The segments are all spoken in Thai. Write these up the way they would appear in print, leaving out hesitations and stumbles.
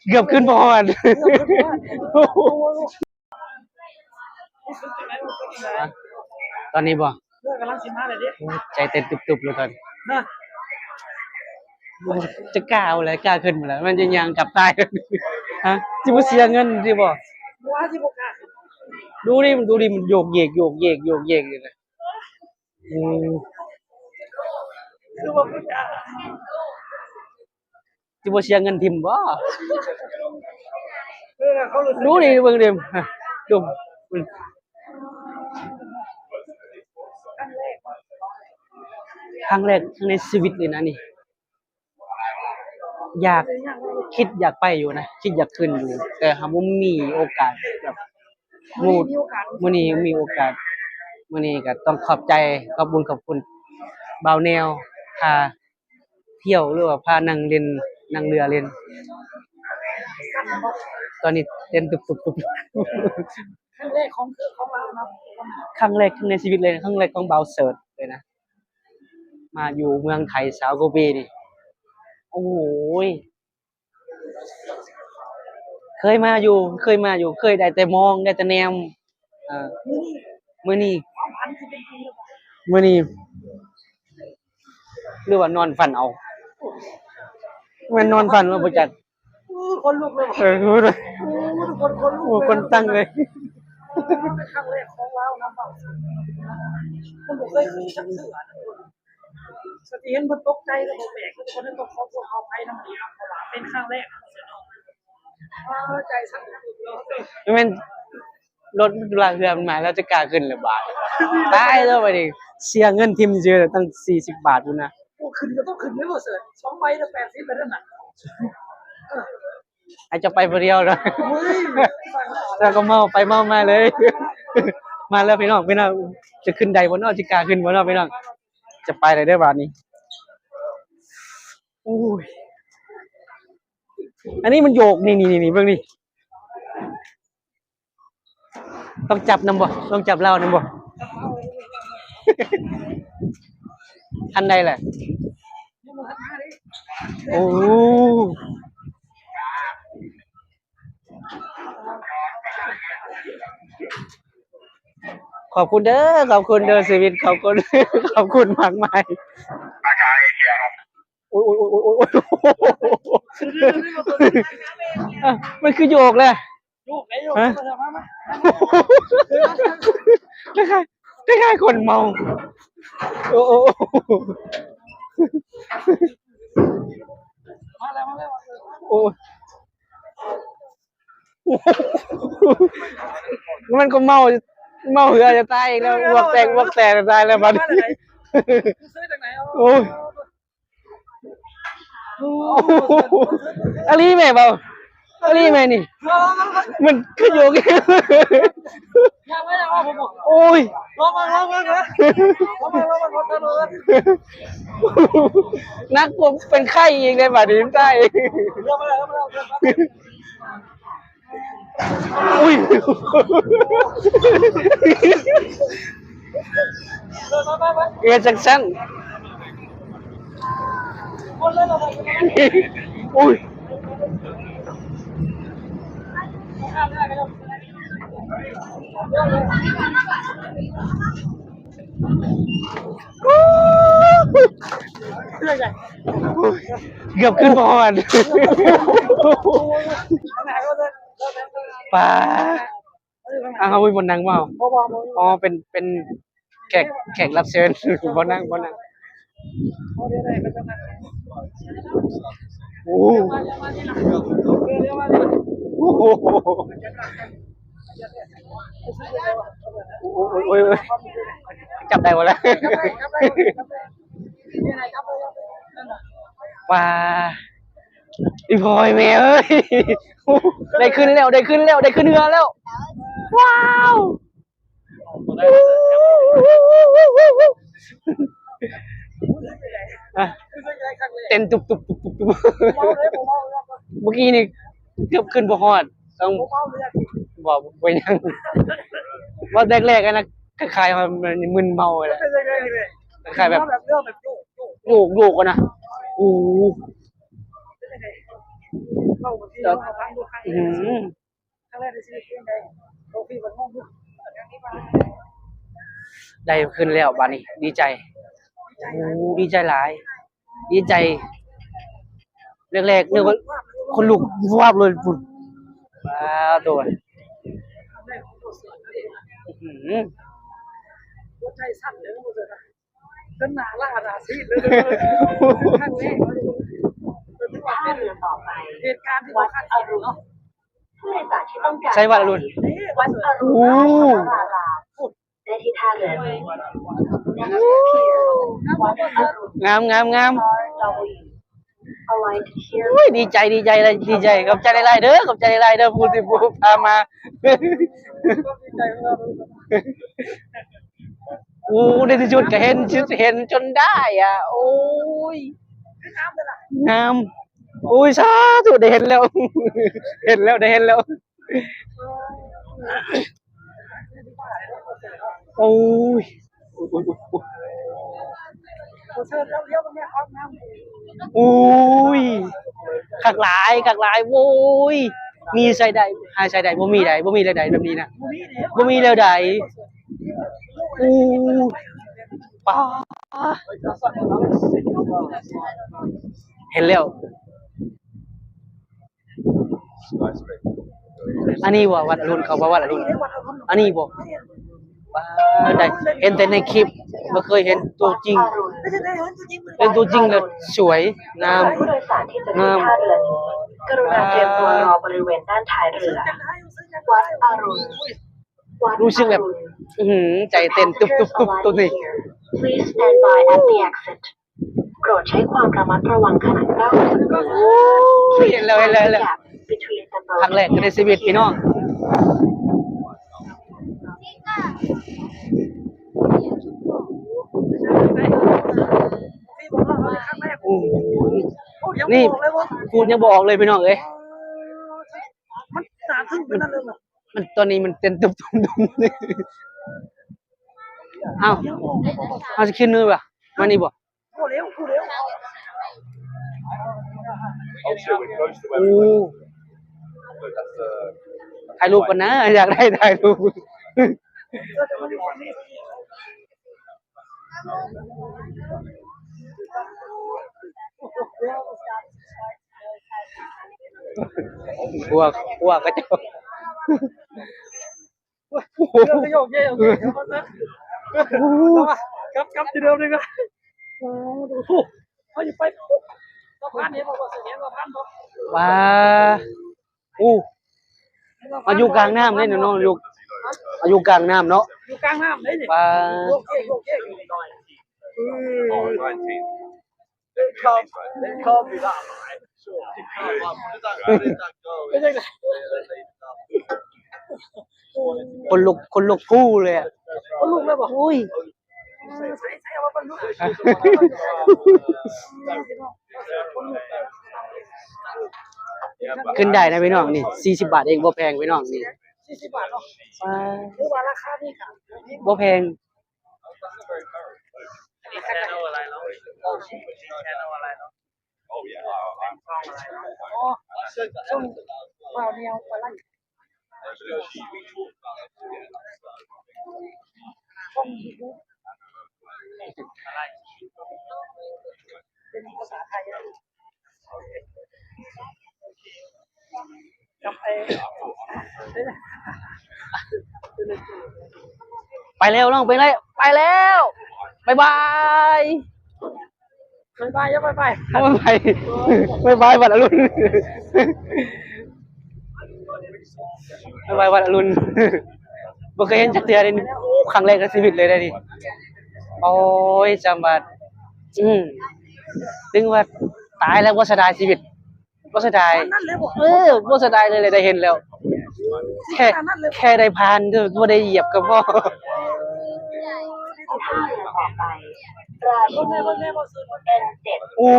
เกือบขึ้นพอดตอนนี้บ่กำลังสิมาเลยดิใจเต้นตุบๆเลยตอนจะกล้าเอาเลยกล้าขึ้นมาแล้วมันจะยังกลับตายฮะจิบ่เสียเงินสิบ่ว่าที่บอกอ่ะดูดิมันโยกเยกเลยนะคือบอกไม่ได้จิบ่เสียเงินทิมบ่เขารู้ดูดิเบิ่งดิดูครั้งแรกในชีวิตเลยนะนี่อยากอยากไปอยู่นะคิดอยากขึ้นอยู่แต่หาบ่มีโอกาสแบบมูดมื้อนี้มีโอกาสมื้อนี้ก็ต้องขอบใจขอบคุณบ่าวแนวพาเที่ยวหรือว่าพานั่งเล่นนั่งเรือเล่นตอนนี้เต้นตุบครั้งแรกของเรานะครั้งแรกในชีวิตเลยครั้งแรกของบ่าวเสิร์ชเลยนะมาอยู่เมืองไทยสาวโกเบนี่โอ้โหเคยมาอยู่เคยได้แต่มองได้แต่แนมมื้อนี้หรือว่านอนฝันเอามันนอนฝันว่าบ่จักคนลุกเลยคนลุกคนตั้งเลยเป็นครั้งแรกของเรานะบ่าวคนบอกเคยขึ้นชั้นเสือสตีนมันตกใจแล้วบอกแบกคนนั้นต้องเขาไปน้ำดีเพราะว่าเป็นครั้งแรกใจสั่นเลยแม่นรถลากเรือมันมาแล้วจะกล้าขึ้นหรือบาทตายแล้วไปดิเสียเงินทิมเจอตั้ง40 บาทพุ่นนะโอ้ขึ้นก็ต้องขึ้นไม่หมดเสิร์ช2 ใบละ80ไปนั่นน่ะอาจจะไปผู้เดียวเนาะแล้วก็เมาไปเมามาเลย มาแล้วพี่น้องจะขึ้นใดบ่เนาะสิกล้าขึ้นบ่เนาะพี่น้องจะไปได้บาทนี้โอ้ยอันนี้มันโยกนี่เบิ่งนี่ต้องจับนำบ่ต้องจับเรานำบ่ทันใดแหละโอ้ขอบคุณเด้อชีวิตขอบคุณมากมายโอ้ยมันคือโยกเลยโยกมาคล้ายคนเมาโอ้มาแล้วโอ้มันก็เมาเหือจะตายอีกแล้วบวกแตกจะตายแล้วบัดนี้ซื้อจากไหนโอ้ยอะไรแม่เบาอะไรแม่นี่มันคือโยกโอ้ยลองมานักกว่าเป็นไข้อีกในบัดนี้ตายอุ้ยเอจังซันอุ้ยเกือบขึ้นพอดป้าเอาไปบนนั่งเปล่าอ๋อเป็นแขกรับเชิญบนนั่งโอ้โอ้จับได้หมดแล้วว้าอีพอยแม่เอ้ยได้ขึ้นเรือแล้วว้าวเต้นตุบเมื่อกี้นี่เกือบขึ้นบ่ฮอดต้องบอกไปยังว่าแรกๆนะคล้ายๆมันมึนเมาเลยคล้ายแบบ โยกกันนะโอ้โห เข้ามาที่เราฟังดูใคร อื้อหือ ครั้งแรกในชีวิตเป็นไงโตพี่มันงงอยู่อย่างนี้มา ได้ขึ้นแล้วบาดนี้ ดีใจโอ้ดีใจหลาย ดีใจแรกๆนึกว่าคนลุกวาบเลยฝุ่นว้าวตัว ครั้งแรกของตัวเสือนั่นเอง อื้อหือ หัวใจสั่นเลยนะตัวเสือจนหนาล่าหนาซีดเลยครั้งแรกจนถึงว่า ท่า เป็น เรือต่อไป เหตุการณ์ที่เราคาดคิดเนาะ ผู้โดยสารที่ต้องการ ใช่วัดอรุณ วัดอรุณ โอ้ ราชวรารามได้ที่ท่าเรือนี้ Next pier วัดอรุณ งาม RW Aligned here อุ้ยดีใจเลยดีใจขอบใจหลายๆเด้อขอบใจหลายๆเด้อผู้ที่ผู้พามา ก็ดีใจของเรา โอ้ในที่สุดก็เห็นจนได้อ่ะ โอ้ย น้ำเลยล่ะ งามโอ้ยสาธุได้เห็นแล้ว เห็นแล้วได้เห็นแล้ว โอ้ย ตัวเสือเลี้ยวตรงนี้ครับน้ำ โอ้ยคักหลายโอ้ยมีใส่ใดหาใส่ใดบ่มีเลยใดแบบนี้นะบ่มีแล้วใดโอ้ป้าเห็นแล้ว อันนี้ว่าวัดอรุณเขาว่าวัดอรุณอันนี้บ่ป้าได้เห็นแต่ในคลิปบ่เคยเห็นตัวจริง อรุณ ไม่ใช่ได้เห็นตัวจริง เป็นตัวจริงเลยสวยงาม ผู้โดยสารที่จะขึ้นท่าเรือนี้กรุณาเตรียมตัวรอบริเวณด้านท้ายเรือ วัดอรุณวัด รู้สึกแบบ อรุณ อื้อหือใจเต้นตุ๊บตัวนี้ Please stand by at the exit โปรดใช้ความระมัดระวังขณะก้าวถึงเรือ เห็นแล้ว Gap between the ครั้งแรกในชีวิตพี่น้องโอ้โหนี่พูดยังบอกเลยพี่น้องเอ้ย มันหนาทึ่งไปนั่นเลยเหรอ มันตอนนี้มันเต้นตุ๊บเลยเอ้าเอาจะขึ้นนู่นป่ะมานี่บ่ พูดเร็วพูดเร็ว โอ้ถ่ายรูปกันนะ อยากได้ถ่ายรูป ก็จะมาอยู่ฝั่งนี้ กลัวก็จะ เรื่องก็โยกเย่โอเคเดี๋ยวมันนะครับที่เดิมเลยก็โอ้ดูเขาอยู่ไปก็พันเห็นบอกว่าเสียงก็พันบอก ว้าอู้มาอยู่กลางน้ำเลยเนาะอยู่กลางน้ำเนาะ อยู่กลางน้ำเลยนี่ ว้า โยกเย่อยู่หน่อย ไม่ใช่ไง คนลุกคู่เลยอ่ะ เขาลุกเลยบอก อุ้ย ใส่เอามาเป็นลุก ขึ้นได้นะพี่น้องนี่40 บาทเองบ่แพงพี่น้องนี่ 40 บาทเนาะ ว้า คือว่าราคานี่ค่ะ บ่แพง แค่อะไรเนาะแค่อะไรเนาะอ๋อช่วงว่าวเดียวไปไล่ช่องยูทูบเป็นภาษาไทยกับไปแล้วน้องไปแล้วบ๊ายบาย ไปยังไป บ๊ายบายวัดอรุณบ๊ายบายวัดอรุณบ่เคยเห็นจักเทื่อเลยนี่ครั้งแรกในชีวิตเลยได้ดิโอ้ยจำบัดถึงว่าตายแล้วบ่เสียดายชีวิตบ่เสียดาย นั่นเลยบอก บ่เสียดายเลยได้เห็นแล้ว แค่ได้ผ่านก็บ่ได้เหยียบก็พอ ท่าเรือต่อไปราชินี N7 โอ้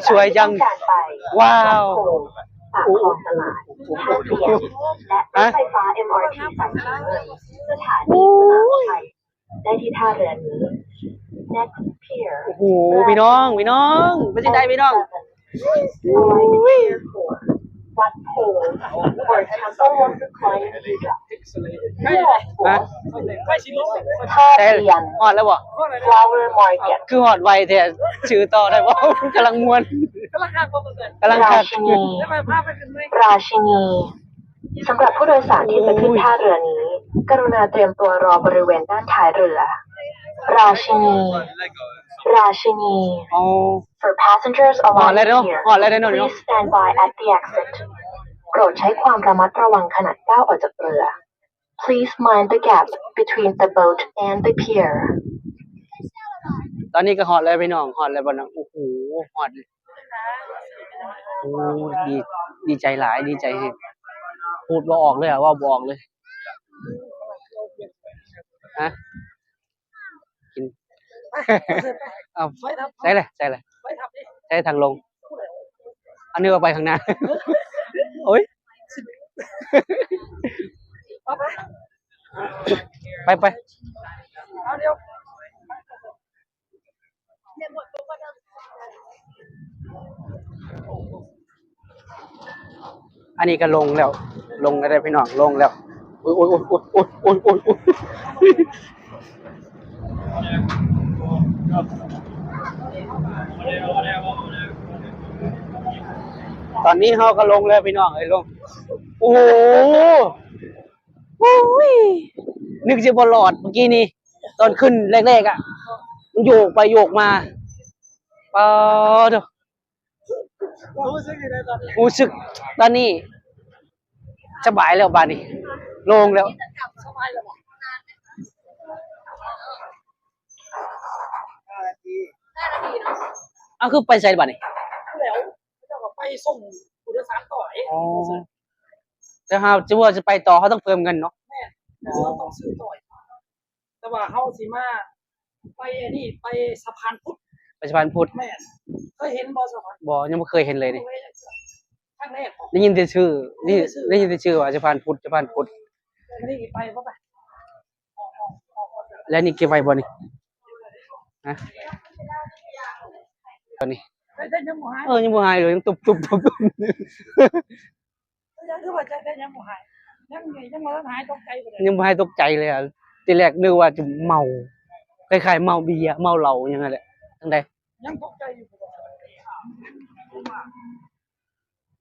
สวยจัง การไป ว้าว ปากคลองตลาดท่าเรือและรถไฟฟ้า MRT สายสีสถานีสนามชัยได้ที่ท่าเรือนี้ Next pier. โอ้โหพี่น้องไม่ใช่ได้พี่น้อง What pole or temple was the client Buddha? ใช่ ฮะ ไม่ชิโร่ ใช่ Thadian ฮอดแล้วบ่ Flower Market. คือฮอดไวแท้ชื่อต่อได้บ่ กำลังม่วน กำลังหักความสนใจ กำลังคัก ราชินี ได้ไปภาพไปกันไหม ราชินีสำหรับผู้โดยสารที่จะขึ้นท่าเรือนี้ กรุณาเตรียมตัวรอบริเวณด้านท้ายเรือ ราชินี ราชินี อ๋อ For passengers ฮอด along แล้ว the เนาะ pier, ฮอดแล้วเนาะ please stand by at the exit. โปรดใช้ความระมัดระวังขณะก้าวออกจากเรือ Please mind the gap between the boat and the pier. ตอนนี้ก็ฮอดแล้วพี่น้องฮอดแล้วบ่น้องโอ้โหฮอดเลยโอ้ดีใจหลายดีใจแฮงพูดบ่ออกเลยอ่ะว่าบ่ออกเลยฮะกิน เอา ไฟทับ ใช่เลยใช่เลย ไฟทับดิ ใช่ทางลง อันนี้ว่าไปข้างหน้า โอ้ย ไปไป ไป เอาเดี๋ยว อันนี้ก็ลงแล้ว ลงแล้วพี่น้องลงแล้วโอ้ยโอ้ยโอ้ยโอ้ยโอ้ยโอ้ยโอ้ยโอ้ยตอนนี้เขาก็ลงแล้วพี่น้องไอ้ยลง โอ้โหโอ้ยนึกจะบอลอดเมื่อกี้นี้ตอนขึ้นแรกๆอ่ะมันโยกไปโยกมาเด้อ รู้สึกยังไงตอนนี้ รู้สึกตอนนี้สบายแล้วบ้านนี้โล่งแล้ว สบายแล้วบอก อ้าวคือไปใส่บ้านนี้ แล้วเจ้าก็ไปส่งผู้โดยสารต่อเอง อ๋อแต่ถ้าจะว่าจะไปต่อเขาต้องเพิ่มเงินเนาะ แม่เราต้องซื้อต่อยแต่ว่าเฮาสิมาไปนี่ไปสะพานพุทธ ไปสะพานพุทธ แม่เคยเห็นบ่สะพาน บ่ยังไม่เคยเห็นเลยนี่ ครั้งแรกของ ได้ยินแต่ชื่อนี่ได้ยินแต่ชื่อว่าสะพานพุทธสะพานพุทธ นี่ไปบ่ไป แล้วนี่เก็บไว้บ่นี่ฮะตอนนี้ ได้ยังบ่หาย ยังบ่หายเลยยังตุบยังคือว่าได้ยังบ่หายยังไงยังบ่หายตกใจบ่ได้ ยังบ่หายตกใจเลยอ่ะทีแรกนึกว่าจะเมาคล้ายๆเมาเบียร์เมาเหล้าอย่างนั้นแหละจังได ยังตกใจอยู่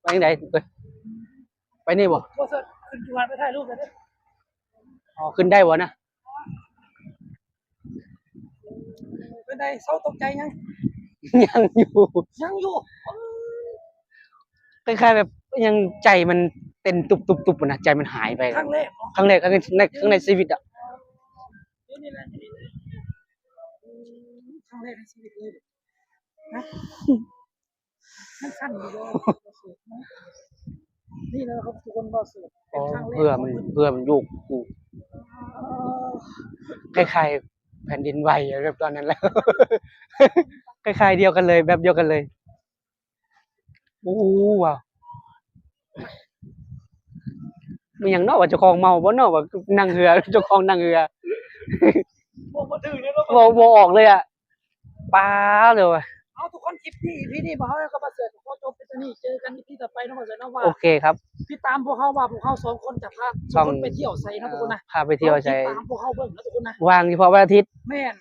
ไปจังไดเอ้ยไปนี่บ่ บ่เสิร์ชขึ้นจุฬาไปถ่ายรูปเลยเด้อ อ๋อขึ้นได้บ่นะ เป็นไดเศร้าตกใจยัง ยังอยู่ ยังอยู่ คล้ายๆแบบยังใจมันเต้นตุบๆๆนะใจมันหายไป ครั้งแรกเนาะ ครั้งแรกครั้งในชีวิตอ่ะ นี่แหละครั้งแรกในชีวิตเลยนะมันสั่นอยู่เลยนี่นะครับทุกคนบ่เสิร์ชเป็นครั้งแรก เพื่อมันโยกอยู่คล้ายๆแผ่นดินไหวอะแบบตอนนั้นแล้ว คล้ายๆเดียวกันเลยแบบเดียวกันเลยโอ้ว้าวมันยังเนาะว่าเจ้าของเมาบ่เนาะว่านั่งเรือ เจ้าของนั่งเรือ บ่ถึงเนี่ยเนาะ บ่ออกเลยอ่ะป๊าเลยว่ะ เอาทุกคนคลิปนี้พี่นี่บ่เฮาก็มาเสิร์ชขอจบเป็นนี้เจอกันที่ต่อไปเนาะว่าจะเนาะว่า โอเคครับ ติดตามพวกเขาว่าพวกเขาสองคนจะพา ช่อง ทุกคนไปเที่ยวไสนะทุกคนนะ พาไปเที่ยวใช้ ติดตามพวกเขาเบิ่งนะทุกคนนะ ว่างเฉพาะวันอาทิตย์ แม่น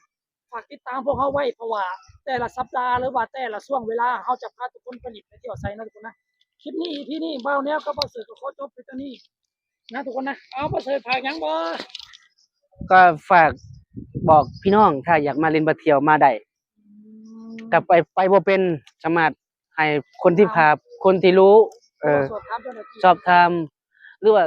ฝากติดตามพวกเขาไว้เพราะว่า แต่ละสัปดาห์หรือว่าแต่ละช่วงเวลาเขาจะพาทุกคนไปเที่ยวไสนะทุกคนนะคลิปนี้พี่นี่เบาแนวก็บ่เสิร์ชก็ขอจบเป็นนี้นะทุกคนนะเอาบ่เสิร์ชพากหยังบ่ ก็ฝากบอกพี่น้องถ้าอยากมาเล่นมาเที่ยวมาได้กลับไปบ่เป็นสามารถให้คนที่พาคนที่รู้ สอบถามเจ้าหน้าที่ สอบถามหรือว่า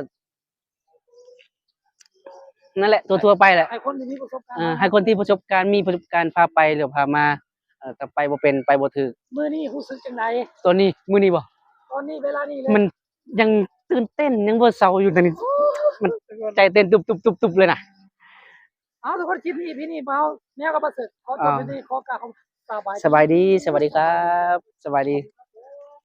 นั่นแหละทั่วๆไปแหละ ให้คนที่มีประสบการณ์ ให้คนที่ประสบการณ์มีประสบการณ์พาไปหรือพามาก็ไปบ่เป็นไปบ่ถึก มื้อนี้รู้สึกจังได ตัวนี้มื้อนี้บ่ ตอนนี้เวลานี้เลย มันยังตื่นเต้นยังบ่เซาอยู่ตอนนี้มันใจเต้นตุบๆๆๆเลยนะ เอาทุกคนคลิปนี้พี่นี่เบาแนวก็บ่เสิร์ชขอจบเป็นนี้ขอกราบขอบคุณสบาย สบายดีสวัสดีครับ สบายดี